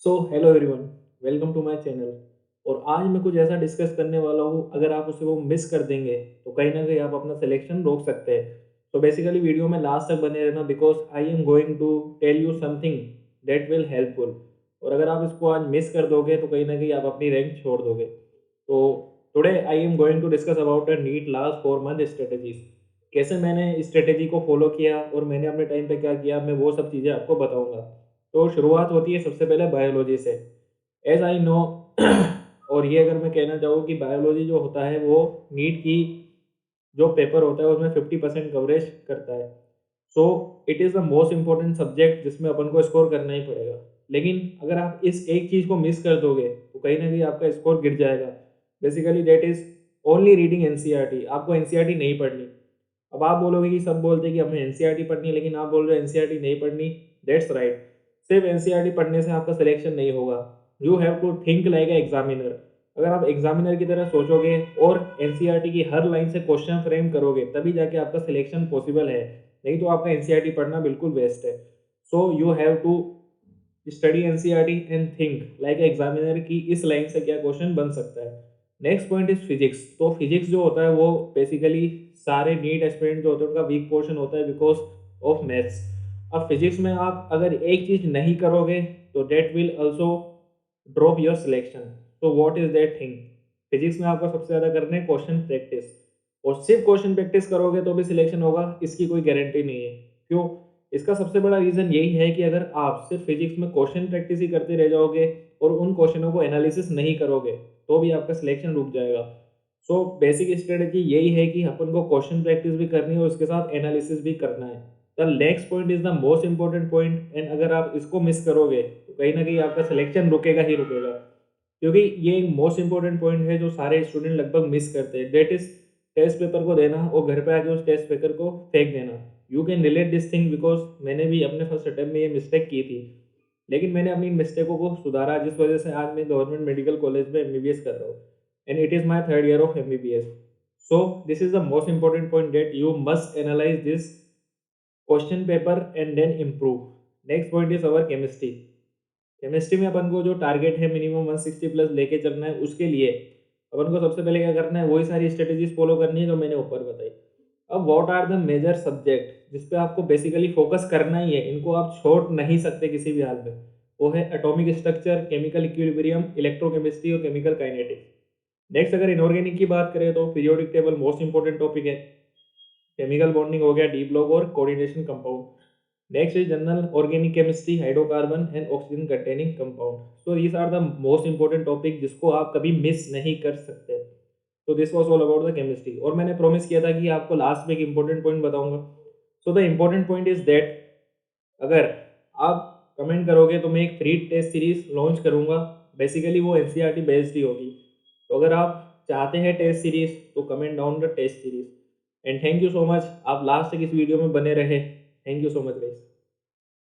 So hello everyone, welcome to my channel. और आज मैं कुछ ऐसा डिस्कस करने वाला हूँ, अगर आप उसे वो मिस कर देंगे तो कहीं ना कहीं आप अपना सिलेक्शन रोक सकते हैं। तो बेसिकली वीडियो में लास्ट तक बने रहना, because I am going to tell you something that will helpful. और अगर आप इसको आज मिस कर दोगे तो कहीं ना कहीं आप अपनी रैंक छोड़ दोगे। तो today I am going to discuss about a NEET last 4 month strategies. कैसे मैंने स्ट्रेटेजी को फॉलो किया और मैंने अपने टाइम पे क्या किया, मैं वो सब चीज़ें आपको बताऊंगा। तो शुरुआत होती है सबसे पहले बायोलॉजी से। एज आई नो और ये अगर मैं कहना चाहूँ कि बायोलॉजी जो होता है वो नीट की जो पेपर होता है उसमें 50% कवरेज करता है। So it is the most important subject जिसमें अपन को स्कोर करना ही पड़ेगा। लेकिन अगर आप इस एक चीज़ को मिस कर दोगे तो कहीं ना कहीं आपका स्कोर गिर जाएगा। Basically that is only reading NCERT. आपको एनसीईआरटी नहीं पढ़नी। अब आप बोलोगे कि सब बोलते हैं कि हमें एनसीईआरटी पढ़नी है, लेकिन आप बोल रहे हो एनसीईआरटी नहीं पढ़नी। That's right. सिर्फ एनसीईआरटी पढ़ने से आपका सिलेक्शन नहीं होगा। You have to think like a examiner. अगर आप एग्जामिनर की तरह सोचोगे और एनसीईआरटी की हर लाइन से क्वेश्चन फ्रेम करोगे तभी जाके आपका सिलेक्शन पॉसिबल है। नहीं तो आपका एनसीईआरटी पढ़ना बिल्कुल वेस्ट है। So you have to study NCERT and think like examiner की इस लाइन से क्या क्वेश्चन बन सकता है। Next point is physics. तो फिजिक्स जो होता है वो बेसिकली सारे नीट एस्पिरेंट जो होते हैं उनका वीक पोर्शन होता है बिकॉज ऑफ मैथ्स। अब फिजिक्स में आप अगर एक चीज नहीं करोगे तो that will also drop your selection. तो what is that thing? Physics में आपको सबसे ज्यादा करना है क्वेश्चन प्रैक्टिस। और सिर्फ क्वेश्चन प्रैक्टिस करोगे तो भी सिलेक्शन होगा, इसकी कोई गारंटी नहीं है। क्यों? इसका सबसे बड़ा रीजन यही है कि अगर आप सिर्फ फिजिक्स में क्वेश्चन प्रैक्टिस ही करते रह जाओगे और उन क्वेश्चनों को एनालिसिस नहीं करोगे तो भी आपका सिलेक्शन रुक जाएगा। सो बेसिक स्ट्रेटेजी यही है कि अपन को क्वेश्चन प्रैक्टिस भी करनी है और उसके साथ एनालिसिस भी करना है। The next point is the most important point, and अगर आप इसको मिस करोगे तो कहीं ना कहीं आपका सिलेक्शन रुकेगा ही रुकेगा। क्योंकि ये एक मोस्ट इंपॉर्टेंट पॉइंट है जो सारे स्टूडेंट लगभग मिस करते हैं। डेट इज टेस्ट पेपर को देना और घर पे आके उस टेस्ट पेपर को फेंक देना। You can relate this thing because मैंने भी अपने फर्स्ट अटेम्प्ट में ये मिस्टेक की थी। लेकिन मैंने अपनी मिस्टेकों को सुधारा, जिस वजह से आज मैं गवर्नमेंट मेडिकल कॉलेज में एमबीबीएस कर रहा हूँ। And it is my third year of MBBS. So this is the most important point that you must analyse this question paper and then improve. Next point is our chemistry. Chemistry में अपन को जो target है minimum 160 plus लेके चलना है, उसके लिए अपन को सबसे पहले क्या करना है, वही सारी स्ट्रेटेजीज फॉलो करनी है जो मैंने ऊपर बताई। अब what are the major subject जिस पे आपको बेसिकली फोकस करना ही है, इनको आप छोड़ नहीं सकते किसी भी हाल में। वो है atomic structure, chemical equilibrium, electrochemistry और केमिकल काइनेटिक्स। नेक्स्ट अगर इनऑर्गेनिक की बात करें तो periodic table most important topic है। केमिकल बॉन्डिंग हो गया, डी ब्लॉक और coordination compound. Next is general organic chemistry, hydrocarbon and oxygen containing compound. So these are the most important topic जिसको आप कभी मिस नहीं कर सकते। तो this was all about the chemistry. और मैंने प्रॉमिस किया था कि आपको लास्ट में एक इंपॉर्टेंट पॉइंट बताऊंगा। So the important point is that अगर आप कमेंट करोगे तो मैं एक फ्री टेस्ट सीरीज लॉन्च करूंगा। बेसिकली वो एनसीईआरटी बेस्ड ही होगी। तो अगर आप चाहते हैं टेस्ट सीरीज तो comment down the test series. And thank you so much, आप लास्ट तक इस वीडियो में बने रहे। Thank you so much guys.